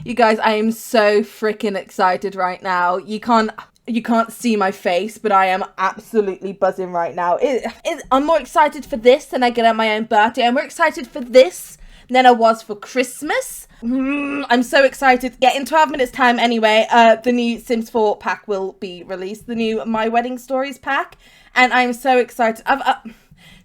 You guys, I am so freaking excited right now. You can't see my face, but I am absolutely buzzing right now. I'm more excited for this than I get on my own birthday. I'm more excited for this than I was for Christmas. I'm so excited. Yeah, in 12 minutes time anyway, the new Sims 4 pack will be released. The new My Wedding Stories pack. And I'm so excited.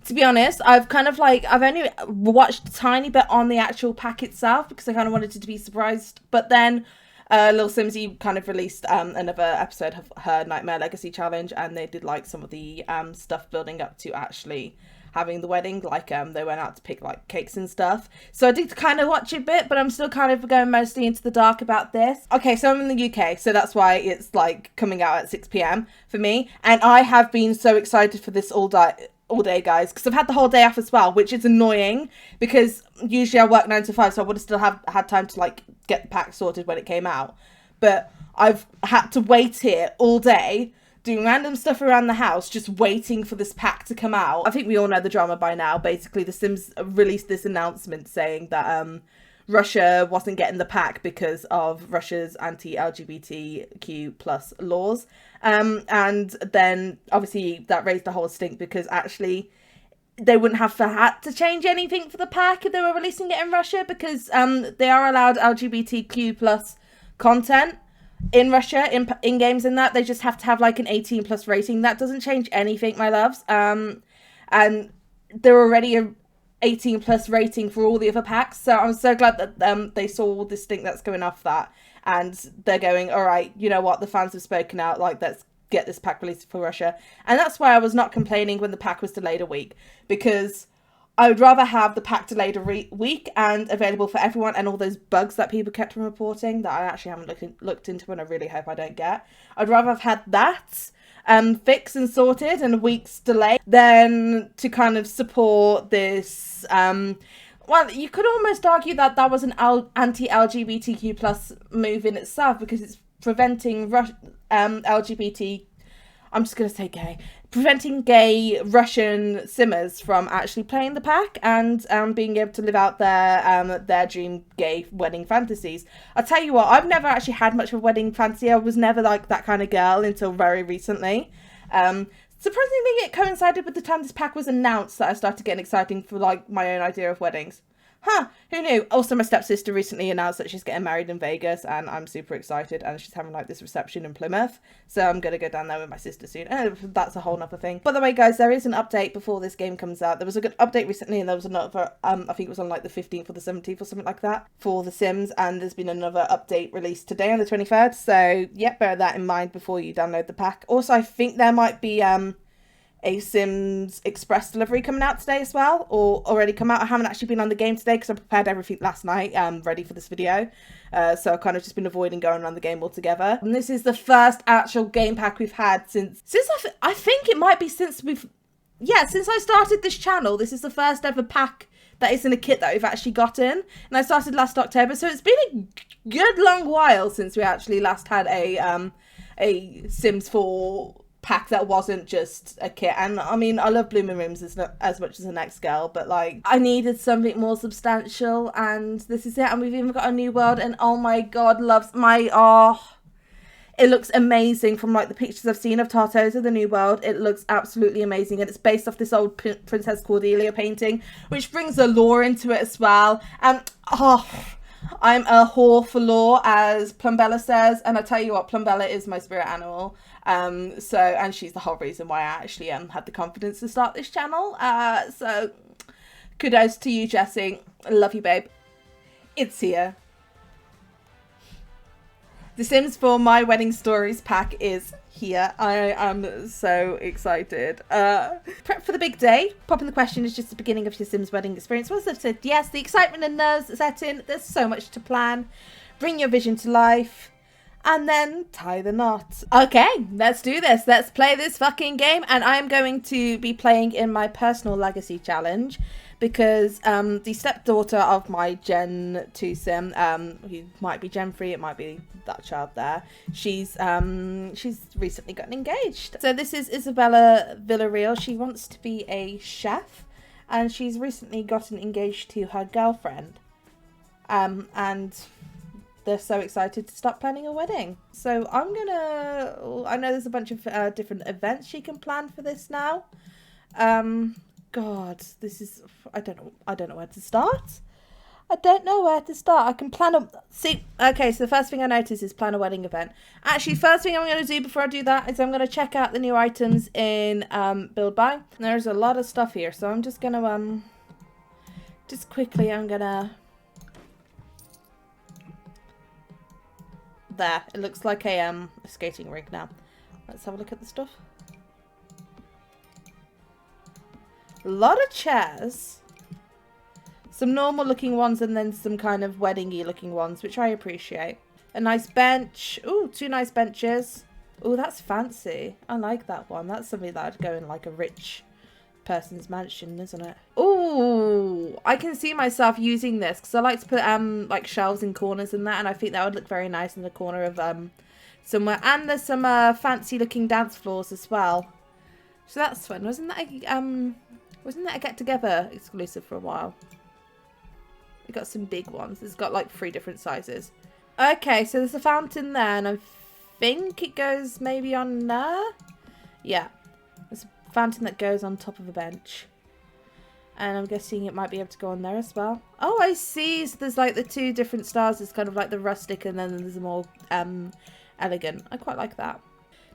To be honest, I've only watched a tiny bit on the actual pack itself because I kind of wanted to be surprised. But then Lil Simsy kind of released another episode of her Nightmare Legacy Challenge, and they did like some of the stuff building up to actually having the wedding. Like they went out to pick like cakes and stuff. So I did kind of watch a bit, but I'm still kind of going mostly into the dark about this. Okay, so I'm in the UK, so that's why it's like coming out at 6 p.m. for me. And I have been so excited for this all day, guys, because I've had the whole day off as well, which is annoying because usually I work 9 to 5, so I would have still had time to like get the pack sorted when it came out. But I've had to wait here all day doing random stuff around the house, just waiting for this pack to come out. I think we all know the drama by now. Basically, The Sims released this announcement saying that Russia wasn't getting the pack because of Russia's anti-LGBTQ plus laws. And then obviously that raised the whole stink because actually they wouldn't have had to change anything for the pack if they were releasing it in Russia, because they are allowed LGBTQ plus content in Russia, in games and that. They just have to have like an 18 plus rating. That doesn't change anything, my loves. And they're already a 18 plus rating for all the other packs, so I'm so glad that they saw all this stink that's going off that, and they're going, all right, you know what, the fans have spoken out, like, let's get this pack released for Russia. And that's why I was not complaining when the pack was delayed a week, because I would rather have the pack delayed a week and available for everyone, and all those bugs that people kept on reporting that I actually haven't looked into and I really hope I don't get. I'd rather have had that fixed and sorted and a week's delay than to kind of support this. Well, you could almost argue that that was an anti-LGBTQ plus move in itself, because it's preventing LGBT, I'm just going to say gay, preventing gay Russian simmers from actually playing the pack and being able to live out their dream gay wedding fantasies. I'll tell you what, I've never actually had much of a wedding fantasy. I was never like that kind of girl until very recently. Surprisingly, it coincided with the time this pack was announced that I started getting excited for like my own idea of weddings. Huh, who knew? Also, my stepsister recently announced that she's getting married in Vegas, and I'm super excited, and she's having like this reception in Plymouth, so I'm gonna go down there with my sister soon. That's a whole nother thing. By the way, guys, there is an update before this game comes out. There was a good update recently, and there was another, I think it was on like the 15th or the 17th or something like that, for The Sims, and there's been another update released today on the 23rd, so yeah, bear that in mind before you download the pack. Also, I think there might be a Sims Express delivery coming out today as well, or already come out. I haven't actually been on the game today because I prepared everything last night, ready for this video. So I've kind of just been avoiding going on the game altogether. And this is the first actual game pack we've had since I think it might be since I started this channel. This is the first ever pack that is in a kit that we've actually gotten. And I started last October, so it's been a good long while since we actually last had a Sims 4 pack that wasn't just a kit. And I mean, I love Blooming Rooms as much as the next girl, but like, I needed something more substantial, and this is it. And we've even got a new world, and oh my god, it looks amazing from like the pictures I've seen of Tartosa, the new world. It looks absolutely amazing, and it's based off this old Princess Cordelia painting, which brings the lore into it as well. And I'm a whore for lore, as Plumbella says, and I tell you what, Plumbella is my spirit animal. And she's the whole reason why I actually had the confidence to start this channel. So kudos to you, Jessie. Love you, babe. It's here. The Sims 4 My Wedding Stories pack is here. I am so excited. Prep for the big day. Popping the question is just the beginning of your Sims wedding experience. Once I've said yes, the excitement and nerves set in. There's so much to plan. Bring your vision to life. And then tie the knot. Okay, let's do this. Let's play this fucking game. And I'm going to be playing in my personal legacy challenge, because the stepdaughter of my Gen 2 Sim, who might be Gen 3, it might be that child there, she's recently gotten engaged. So this is Isabella Villarreal. She wants to be a chef, and she's recently gotten engaged to her girlfriend. And they're so excited to start planning a wedding. So I know there's a bunch of different events she can plan for this now. God, this is, I don't know where to start. I don't know where to start. I can plan a... See, okay, so the first thing I notice is plan a wedding event. Actually, first thing I'm going to do before I do that is I'm going to check out the new items in Build Buy. There's a lot of stuff here, so I'm just going to... just quickly, I'm going to... There. It looks like a skating rink now. Let's have a look at the stuff. A lot of chairs. Some normal looking ones and then some kind of wedding-y looking ones, which I appreciate. A nice bench. Ooh, 2 nice benches. Ooh, that's fancy. I like that one. That's something that would go in like a rich person's mansion, isn't it? Ooh, I can see myself using this because I like to put like shelves in corners and that, and I think that would look very nice in the corner of somewhere. And there's some fancy looking dance floors as well. So that's fun. Wasn't that a get together exclusive for a while? We got some big ones. It's got like 3 different sizes. Okay, so there's a fountain there, and I think it goes maybe on there. Yeah, there's a fountain that goes on top of a bench, and I'm guessing it might be able to go on there as well. Oh, I see. So there's like the 2 different styles. There's kind of like the rustic, and then there's a more elegant. I quite like that.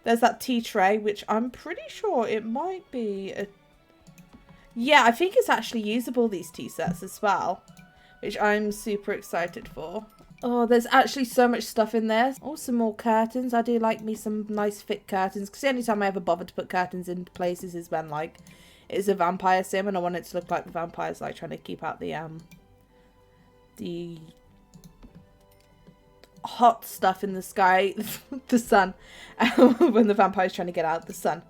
There's that tea tray, which I'm pretty sure it might be a... Yeah, I think it's actually usable, these tea sets as well, which I'm super excited for. Oh, there's actually so much stuff in there. Oh, some more curtains. I do like me some nice thick curtains, because the only time I ever bother to put curtains into places is when, like, it's a vampire sim and I want it to look like the vampires, like, trying to keep out the hot stuff in the sky, the sun, when the vampire's trying to get out the sun.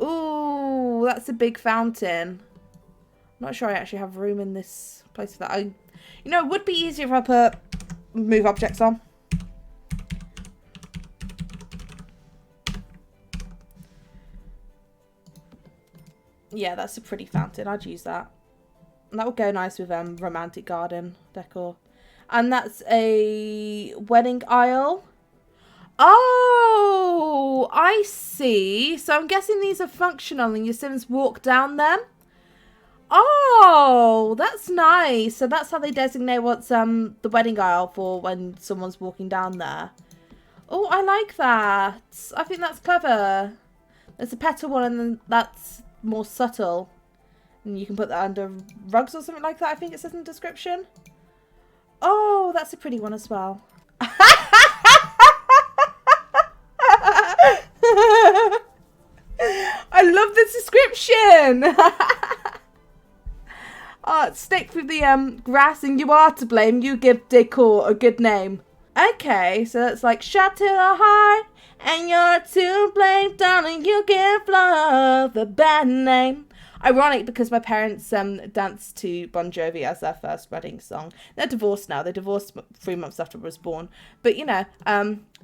Ooh, that's a big fountain. I'm not sure I actually have room in this place for that. You know, it would be easier if I put move objects on. Yeah, that's a pretty fountain. I'd use that. And that would go nice with romantic garden decor. And that's a wedding aisle. Oh, I see. So I'm guessing these are functional and your Sims walk down them. Oh, that's nice. So that's how they designate what's the wedding aisle for when someone's walking down there. Oh, I like that. I think that's clever. There's a petal one and then that's more subtle. And you can put that under rugs or something like that, I think it says in the description. Oh, that's a pretty one as well. I love this description. Stick with the grass and you are to blame. You give decor a good name. Okay, so that's like shot to the heart and you're to blame, darling. You give love a bad name. Ironic because my parents danced to Bon Jovi as their first wedding song. They're divorced now. They divorced 3 months after I was born. But you know,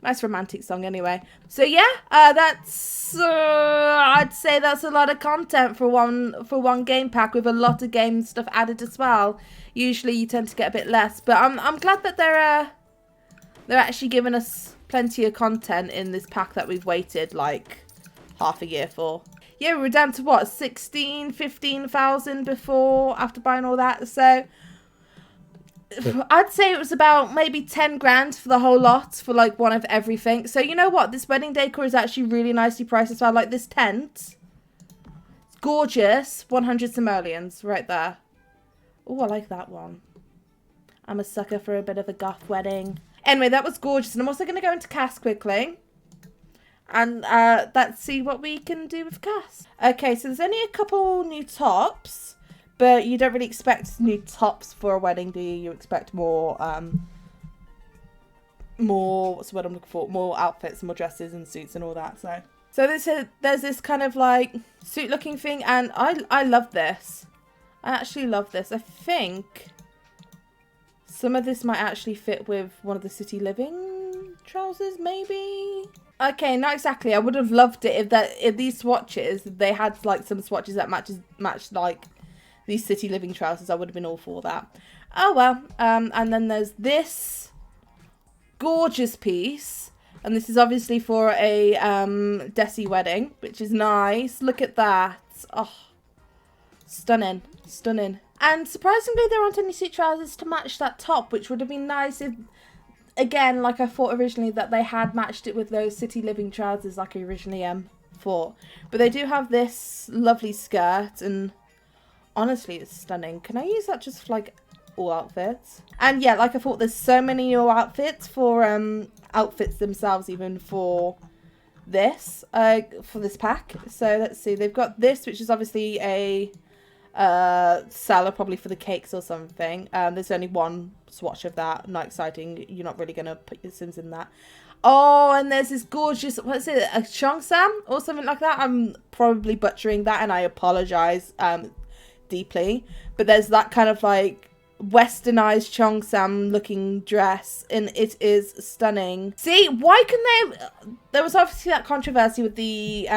nice romantic song anyway. So yeah, that's I'd say that's a lot of content for one game pack with a lot of game stuff added as well. Usually you tend to get a bit less, but I'm glad that they're actually giving us plenty of content in this pack that we've waited like half a year for. Yeah, we were down to what, 16, 15,000 before, after buying all that. So I'd say it was about maybe 10 grand for the whole lot for like one of everything. So you know what? This wedding decor is actually really nicely priced as well. Like this tent. It's gorgeous. 100 simoleons right there. Oh, I like that one. I'm a sucker for a bit of a goth wedding. Anyway, that was gorgeous. And I'm also going to go into cast quickly. And let's see what we can do with cast. Okay, so there's only a couple new tops. But you don't really expect new tops for a wedding, do you? You expect more, what's the word I'm looking for? More outfits, more dresses and suits and all that. So there's this kind of like suit looking thing. And I love this. I actually love this. I think some of this might actually fit with one of the city living trousers, maybe. Okay, not exactly. I would have loved it if these swatches, they had like some swatches that matched like these city living trousers. I would have been all for that. Oh well. And then there's this. gorgeous piece. And this is obviously for a Desi wedding, which is nice. Look at that. Oh, stunning. Stunning. And surprisingly, there aren't any suit trousers to match that top, which would have been nice if, again, like I thought originally, that they had matched it with those City Living trousers like I originally thought. But they do have this lovely skirt, and honestly, it's stunning. Can I use that just for, like, all outfits? And yeah, like I thought, there's so many new outfits for outfits themselves, even for this pack. So let's see, they've got this, which is obviously a seller probably for the cakes or something. There's only one swatch of that. Not exciting. You're not really gonna put your Sims in that. Oh, and there's this gorgeous, what's it, a cheongsam or something like that. I'm probably butchering that, and I apologize deeply, but there's that kind of like westernized cheongsam looking dress, and it is stunning. See, why can there was obviously that controversy with the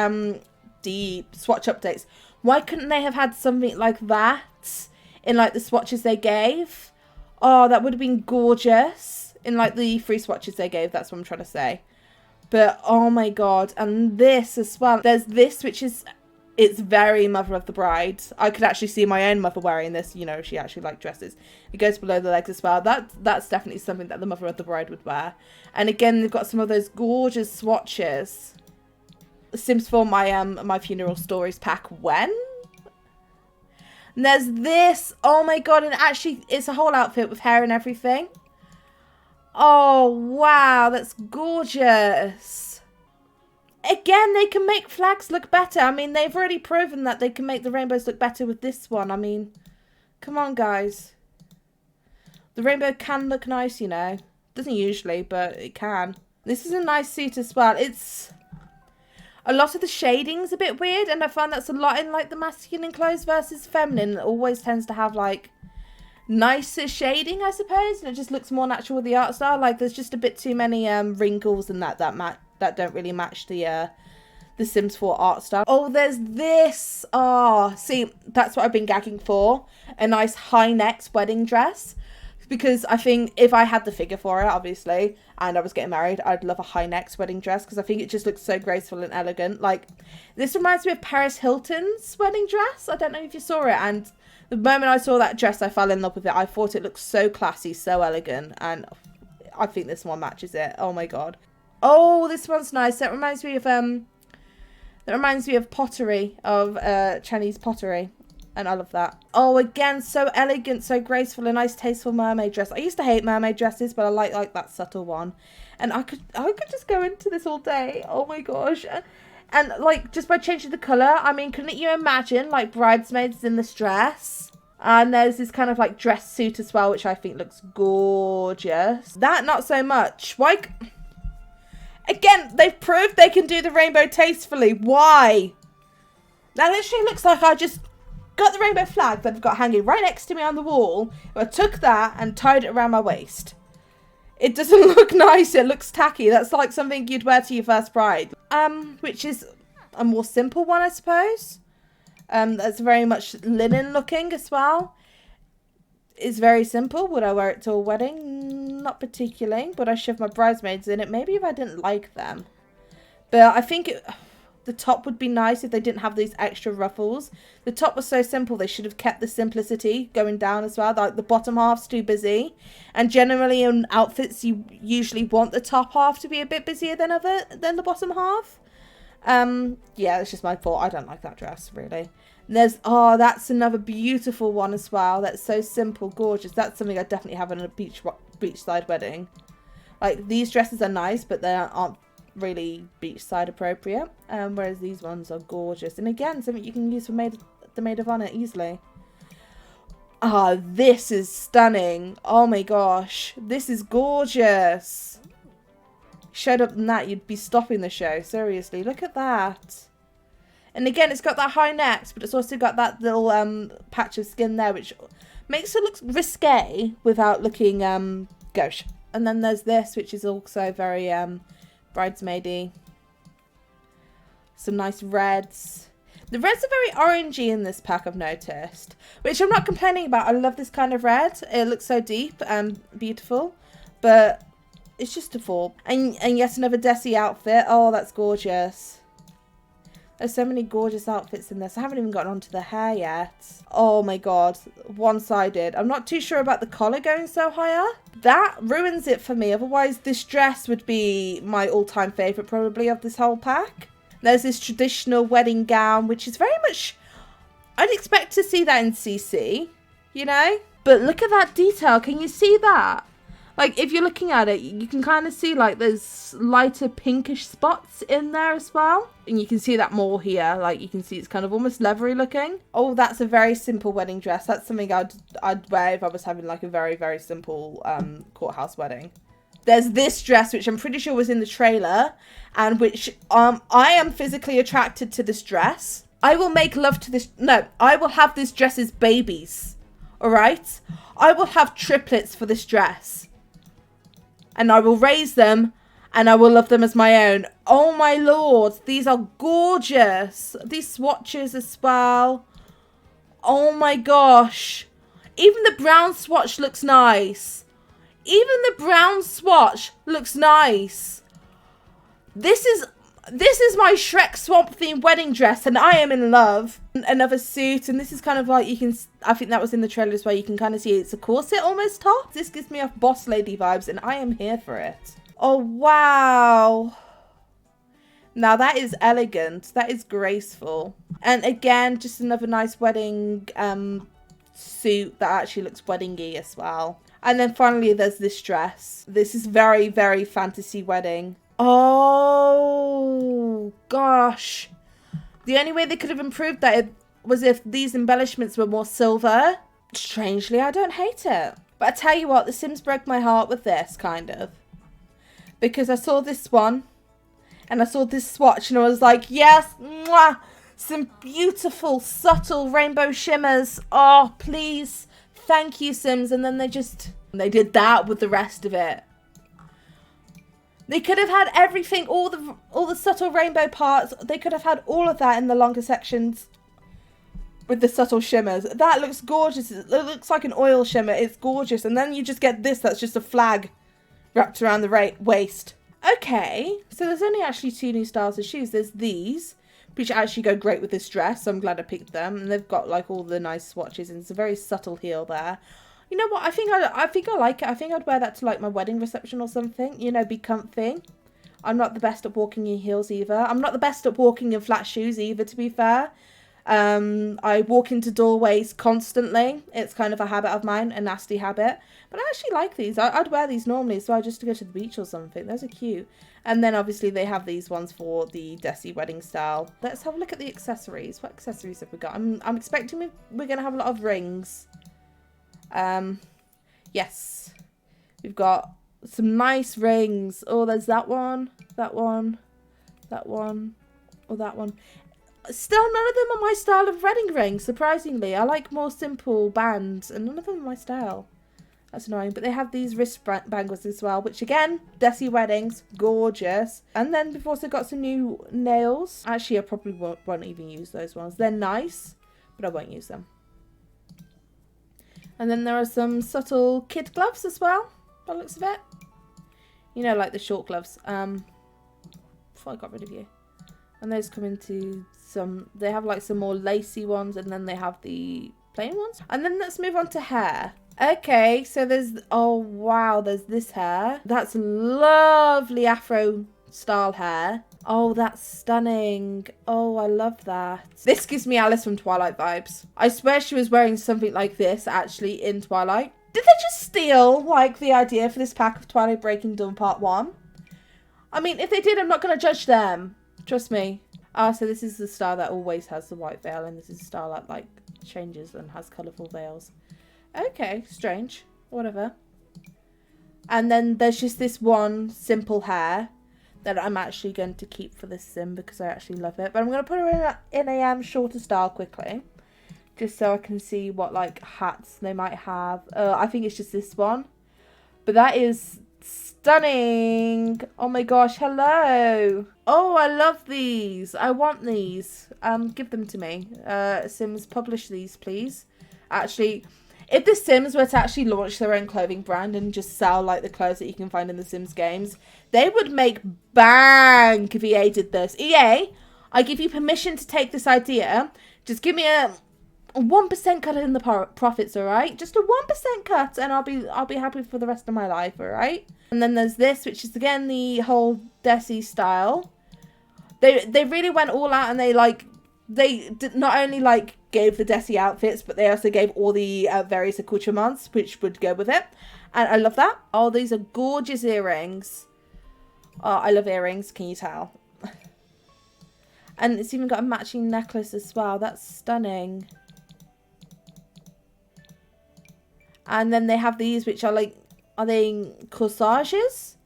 swatch updates. Why couldn't they have had something like that in like the swatches they gave? Oh, that would have been gorgeous in like the free swatches they gave. That's what I'm trying to say. But oh my god, and this as well. There's this, which is, it's very mother of the bride. I could actually see my own mother wearing this, you know, if she actually liked dresses. It goes below the legs as well. That's definitely something that the mother of the bride would wear. And again, they've got some of those gorgeous swatches. Sims for my funeral stories pack when? And there's this. Oh my god, and actually it's a whole outfit with hair and everything. Oh wow, that's gorgeous. Again, they can make flags look better. I mean, they've already proven that they can make the rainbows look better with this one. I mean, come on, guys. The rainbow can look nice, you know. Doesn't usually, but it can. This is a nice suit as well. It's a lot of the shading's a bit weird, and I find that's a lot in like the masculine clothes versus feminine. It always tends to have like nicer shading, I suppose, and it just looks more natural with the art style. Like there's just a bit too many wrinkles and that don't really match the Sims 4 art style. Oh, there's this. Oh, see, that's what I've been gagging for. A nice high neck wedding dress. Because I think if I had the figure for it, obviously, and I was getting married, I'd love a high neck wedding dress, because I think it just looks so graceful and elegant. Like, this reminds me of Paris Hilton's wedding dress. I don't know if you saw it, and the moment I saw that dress, I fell in love with it. I thought it looked so classy, so elegant, and I think this one matches it. Oh my god. Oh, this one's nice. That reminds me of pottery, of Chinese pottery. And I love that. Oh, again, so elegant, so graceful, a nice tasteful mermaid dress. I used to hate mermaid dresses, but I like that subtle one. And I could just go into this all day. Oh my gosh. And like, just by changing the colour, I mean, couldn't you imagine like bridesmaids in this dress? And there's this kind of like dress suit as well, which I think looks gorgeous. That, not so much. Why? Again, they've proved they can do the rainbow tastefully. Why? That literally looks like I just got the rainbow flag that I've got hanging right next to me on the wall. I took that and tied it around my waist. It doesn't look nice. It looks tacky. That's like something you'd wear to your first bride. Which is a more simple one, I suppose. That's very much linen looking as well. It's very simple. Would I wear it to a wedding? Not particularly. But I shoved my bridesmaids in it. Maybe if I didn't like them. But I think the top would be nice if they didn't have these extra ruffles. The top was so simple, they should have kept the simplicity going down as well. Like the bottom half's too busy. And generally in outfits, you usually want the top half to be a bit busier than the bottom half. Yeah, that's just my fault. I don't like that dress, really. And there's, oh, that's another beautiful one as well. That's so simple, gorgeous. That's something I definitely have on a beachside wedding. Like, these dresses are nice, but they aren't really beachside appropriate, whereas these ones are gorgeous, and again, something you can use for the maid of honor easily. Ah, this is stunning. Oh my gosh, this is gorgeous. Showed up in that, you'd be stopping the show. Seriously, look at that. And again, it's got that high neck, but it's also got that little patch of skin there, which makes it look risque without looking gauche. And then there's this, which is also very bridesmaidy. Some nice reds. The reds are very orangey in this pack, I've noticed, which I'm not complaining about. I love this kind of red. It looks so deep and beautiful, but It's just a fall. And yes, another Desi outfit. Oh, that's gorgeous. There's so many gorgeous outfits in this. I haven't even gotten onto the hair yet. Oh my god. One-sided. I'm not too sure about the collar going so high up. That ruins it for me. Otherwise, this dress would be my all-time favourite probably of this whole pack. There's this traditional wedding gown, which is very much... I'd expect to see that in CC, you know? But look at that detail. Can you see that? Like, if you're looking at it, you can kind of see, like, there's lighter pinkish spots in there as well. And you can see that more here. Like, you can see it's kind of almost leathery looking. Oh, that's a very simple wedding dress. That's something I'd wear if I was having, like, a very, very simple courthouse wedding. There's this dress, which I'm pretty sure was in the trailer. And which I am physically attracted to this dress. I will make love to this... No, I will have this dress as babies. Alright? I will have triplets for this dress. And I will raise them, and I will love them as my own. Oh my lord, these are gorgeous. These swatches as well. Oh my gosh. Even the brown swatch looks nice. Even the brown swatch looks nice. This is my Shrek Swamp themed wedding dress, and I am in love. Another suit, and this is kind of like, you can, I think that was in the trailer as well, you can kind of see it's a corset almost top. This gives me off boss lady vibes, and I am here for it. Oh wow. Now that is elegant, that is graceful. And again, just another nice wedding suit that actually looks wedding-y as well. And then finally there's this dress. This is very, very fantasy wedding. Oh gosh, the only way they could have improved that was if these embellishments were more silver. Strangely, I don't hate it, but I tell you what, The Sims broke my heart with this, kind of, because I saw this one and I saw this swatch and I was like, yes, mwah, some beautiful subtle rainbow shimmers. Oh please, thank you Sims. And then they did that with the rest of it. They could have had everything, all the subtle rainbow parts. They could have had all of that in the longer sections with the subtle shimmers. That looks gorgeous. It looks like an oil shimmer. It's gorgeous. And then you just get this. That's just a flag wrapped around the waist. Okay, so there's only actually 2 new styles of shoes. There's these, which actually go great with this dress. So I'm glad I picked them. And they've got like all the nice swatches. And it's a very subtle heel there. You know what? I think I like it. I think I'd wear that to like my wedding reception or something. You know, be comfy. I'm not the best at walking in heels either. I'm not the best at walking in flat shoes either, to be fair. I walk into doorways constantly. It's kind of a habit of mine, a nasty habit. But I actually like these. I'd wear these normally as well, just to go to the beach or something. Those are cute. And then obviously they have these ones for the Desi wedding style. Let's have a look at the accessories. What accessories have we got? I'm expecting we're going to have a lot of rings. Yes, we've got some nice rings. Oh, there's that one, that one, that one, or that one. Still, none of them are my style of wedding ring, surprisingly. I like more simple bands, and none of them are my style. That's annoying, but they have these wrist bangles as well, which again, Desi weddings, gorgeous. And then we've also got some new nails. Actually, I probably won't even use those ones. They're nice, but I won't use them. And then there are some subtle kid gloves as well, by the looks of it. You know, like the short gloves. Before I got rid of you. And those come into some... They have like some more lacy ones, and then they have the plain ones. And then let's move on to hair. Okay, so there's... Oh, wow, there's this hair. That's lovely afro style hair. Oh, that's stunning. Oh, I love that. This gives me Alice from Twilight vibes. I swear she was wearing something like this, actually, in Twilight. Did they just steal, like, the idea for this pack of Twilight Breaking Dawn Part 1? I mean, if they did, I'm not going to judge them. Trust me. Ah, so this is the style that always has the white veil, and this is the style that, like, changes and has colourful veils. Okay, strange. Whatever. And then there's just this one simple hair that I'm actually going to keep for this sim because I actually love it. But I'm going to put her in a shorter style quickly, just so I can see what like hats they might have. I think it's just this one, but that is stunning. Oh my gosh, hello. Oh, I love these. I want these. Give them to me. Sims, publish these, please. Actually, If The Sims were to actually launch their own clothing brand and just sell like the clothes that you can find in The Sims games, they would make bank if EA did this. EA, I give you permission to take this idea. Just give me a 1% cut in the profits, all right? Just a 1% cut, and I'll be happy for the rest of my life, all right? And then there's this, which is again the whole Desi style. They really went all out, and they did not only like gave the Desi outfits, but they also gave all the various accoutrements which would go with it, and I love that. Oh, these are gorgeous earrings. Oh, I love earrings. Can you tell? And it's even got a matching necklace as well. That's stunning. And then they have these, which are like, are they corsages?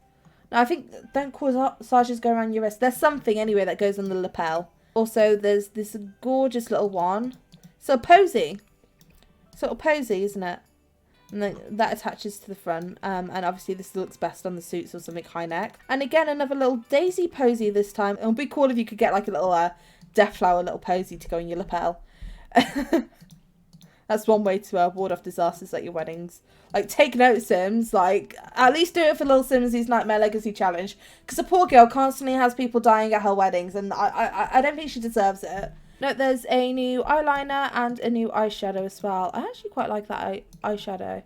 No, I think, don't corsages go around your wrist? There's something anyway that goes on the lapel. Also, there's this gorgeous little one. So a posy. Sort of posy, isn't it? And then that attaches to the front. And obviously this looks best on the suits or something high neck. And again, another little daisy posy this time. It would be cool if you could get like a little death flower little posy to go in your lapel. That's one way to ward off disasters at your weddings. Like, take note, Sims. Like, at least do it for Little Simsy's Nightmare Legacy Challenge. Because the poor girl constantly has people dying at her weddings. And I don't think she deserves it. No, there's a new eyeliner and a new eyeshadow as well. I actually quite like that eyeshadow. I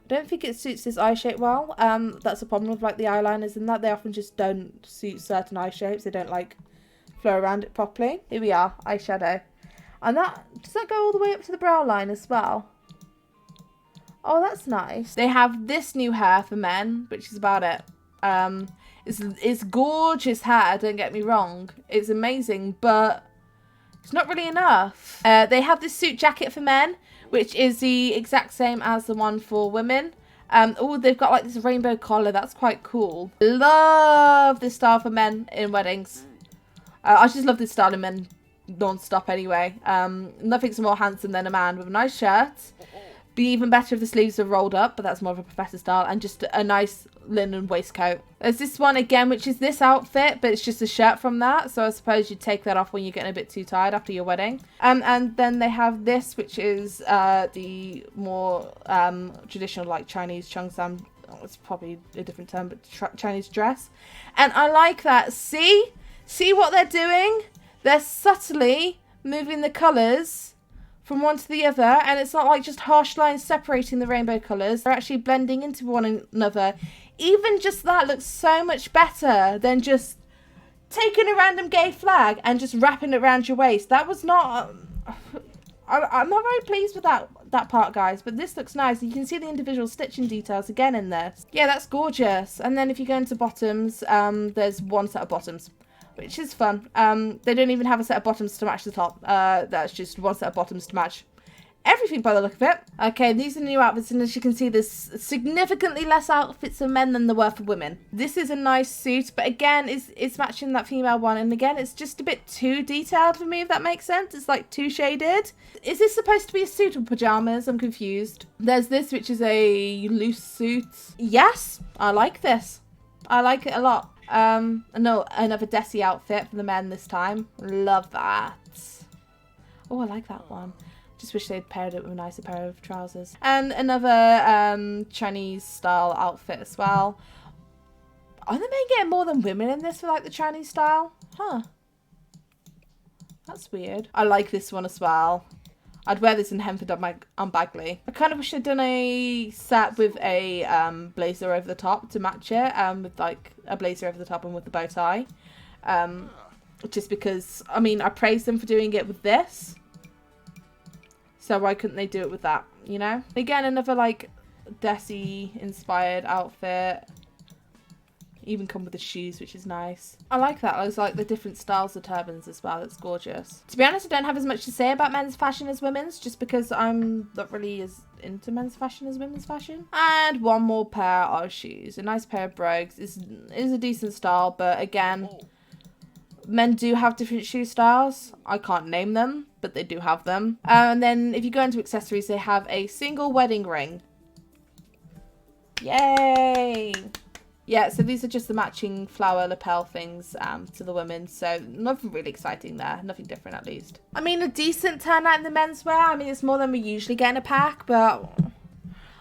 don't think it suits this eye shape well. That's a problem with, like, the eyeliners and that. They often just don't suit certain eye shapes. They don't, like, flow around it properly. Here we are, eyeshadow. And does that go all the way up to the brow line as well? Oh, that's nice. They have this new hair for men, which is about it. It's gorgeous hair, don't get me wrong. It's amazing, but it's not really enough. They have this suit jacket for men, which is the exact same as the one for women. Oh, they've got like this rainbow collar. That's quite cool. Love this style for men in weddings. I just love this style in men non-stop anyway. Nothing's more handsome than a man with a nice shirt. Be even better if the sleeves are rolled up, but that's more of a professor style, and just a nice linen waistcoat. There's this one again, which is this outfit, but it's just a shirt from that, so I suppose you'd take that off when you're getting a bit too tired after your wedding. And then they have this, which is the more traditional, like, Chinese cheongsam. Oh, it's probably a different term, but Chinese dress. And I like that. See what they're doing? They're subtly moving the colours from one to the other, and it's not like just harsh lines separating the rainbow colours. They're actually blending into one another. Even just that looks so much better than just taking a random gay flag and just wrapping it around your waist. That was not... I'm not very pleased with that part, guys, but this looks nice. You can see the individual stitching details again in this. Yeah, that's gorgeous. And then if you go into bottoms, there's one set of bottoms, which is fun. They don't even have a set of bottoms to match the top. That's just one set of bottoms to match everything by the look of it. Okay, these are the new outfits, and as you can see, there's significantly less outfits for men than there were for women. This is a nice suit, but again, it's matching that female one, and again, it's just a bit too detailed for me, if that makes sense. It's like too shaded. Is this supposed to be a suit or pajamas? I'm confused. There's this, which is a loose suit. Yes, I like this. I like it a lot. No, another Desi outfit for the men this time. Love that. Oh, I like that one. Just wish they'd paired it with a nicer pair of trousers. And another Chinese style outfit as well. Are they getting more than women in this for like the Chinese style? Huh. That's weird. I like this one as well. I'd wear this in Henford on Bagley. I kind of wish I'd done a set with a blazer over the top to match it. With like a blazer over the top and with the bow tie. Just because, I mean, I praise them for doing it with this. So why couldn't they do it with that, you know? Again, another like Desi inspired outfit. Even come with the shoes, which is nice. I like that. I like the different styles of turbans as well. It's gorgeous. To be honest, I don't have as much to say about men's fashion as women's, just because I'm not really as into men's fashion as women's fashion. And one more pair of shoes. A nice pair of brogues. Is a decent style, but again, men do have different shoe styles. I can't name them, but they do have them. And then if you go into accessories, they have a single wedding ring. Yay! Yeah, so these are just the matching flower lapel things to the women. So nothing really exciting there. Nothing different, at least. I mean, a decent turnout in the menswear. I mean, it's more than we usually get in a pack, but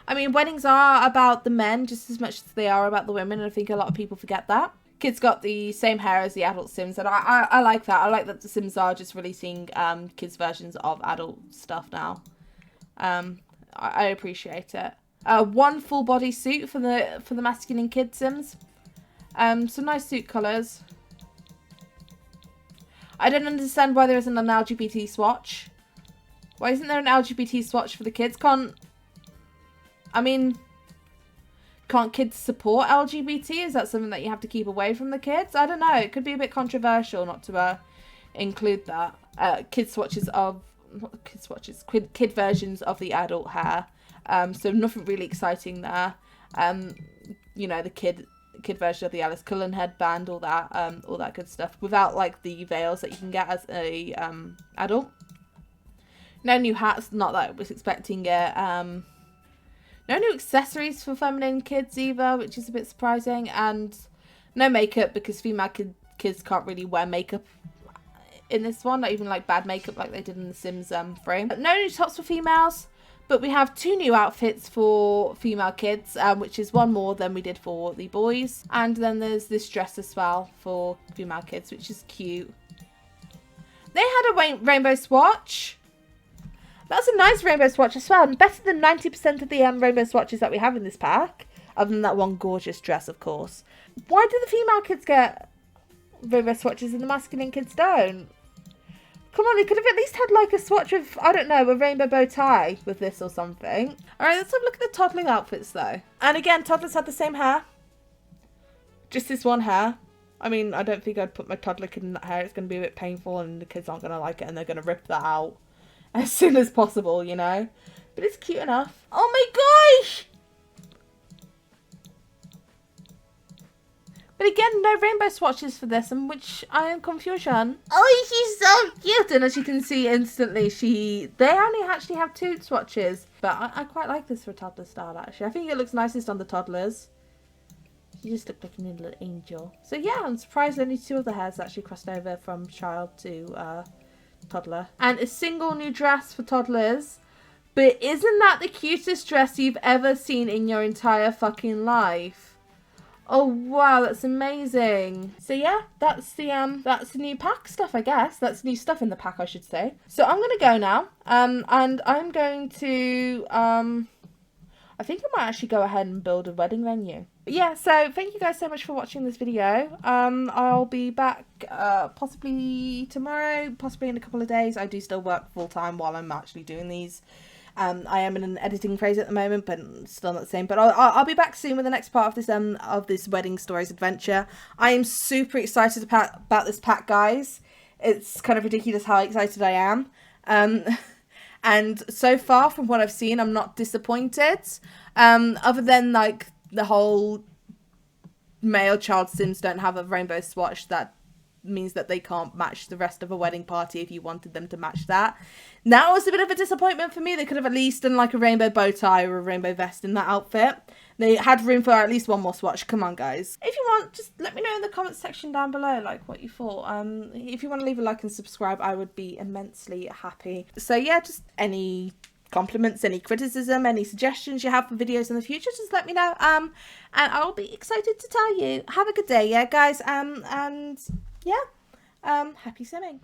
I mean, weddings are about the men just as much as they are about the women, and I think a lot of people forget that. Kids got the same hair as the adult Sims, and I like that. I like that the Sims are just releasing kids versions of adult stuff now. I appreciate it. One full body suit for the masculine kid Sims. Some nice suit colours. I don't understand why there isn't an LGBT swatch. Why isn't there an LGBT swatch for the kids? Can't kids support LGBT? Is that something that you have to keep away from the kids? I don't know. It could be a bit controversial not to include that. Kid versions of the adult hair. So nothing really exciting there. You know, the kid version of the Alice Cullen headband, all that good stuff, without like the veils that you can get as a adult. No new hats, not that I was expecting it. No new accessories for feminine kids either, which is a bit surprising, and no makeup because female kids can't really wear makeup in this one, not even like bad makeup like they did in the Sims frame. No new tops for females. But we have 2 new outfits for female kids, which is 1 more than we did for the boys. And then there's this dress as well for female kids, which is cute. They had a rainbow swatch. That's a nice rainbow swatch as well. And better than 90% of the rainbow swatches that we have in this pack. Other than that one gorgeous dress, of course. Why do the female kids get rainbow swatches and the masculine kids don't? Come on, they could have at least had like a swatch of, I don't know, a rainbow bow tie with this or something. Alright, let's have a look at the toddling outfits though. And again, toddlers had the same hair. Just this one hair. I mean, I don't think I'd put my toddler kid in that hair. It's going to be a bit painful and the kids aren't going to like it and they're going to rip that out as soon as possible, you know. But it's cute enough. Oh my gosh! But again, no rainbow swatches for this, in which I am confusion. Oh, she's so cute! And as you can see instantly, they only actually have 2 swatches. But I quite like this for a toddler style, actually. I think it looks nicest on the toddlers. She just looked like a little angel. So yeah, I'm surprised only 2 of the hairs actually crossed over from child to toddler. And a single new dress for toddlers. But isn't that the cutest dress you've ever seen in your entire fucking life? Oh wow, that's amazing. So yeah, that's the new pack stuff, I guess. That's new stuff in the pack, I should say. So I'm gonna go now. And I'm going to I think I might actually go ahead and build a wedding venue. But yeah, so thank you guys so much for watching this video. I'll be back possibly tomorrow, possibly in a couple of days. I do still work full time while I'm actually doing these. I am in an editing phase at the moment, but still not the same. But I'll be back soon with the next part of this wedding stories adventure. I am super excited about this pack, guys. It's kind of ridiculous how excited I am. And so far, from what I've seen, I'm not disappointed. Other than like the whole male child Sims don't have a rainbow swatch, that means that they can't match the rest of a wedding party if you wanted them to match that. That was a bit of a disappointment for me. They could have at least done like a rainbow bow tie or a rainbow vest in that outfit. They had room for at least 1 more swatch. Come on, guys. If you want, just let me know in the comments section down below like what you thought. If you want to leave a like and subscribe, I would be immensely happy. So yeah, just any compliments, any criticism, any suggestions you have for videos in the future, just let me know. And I'll be excited to tell you. Have a good day, yeah, guys. And yeah, happy simming.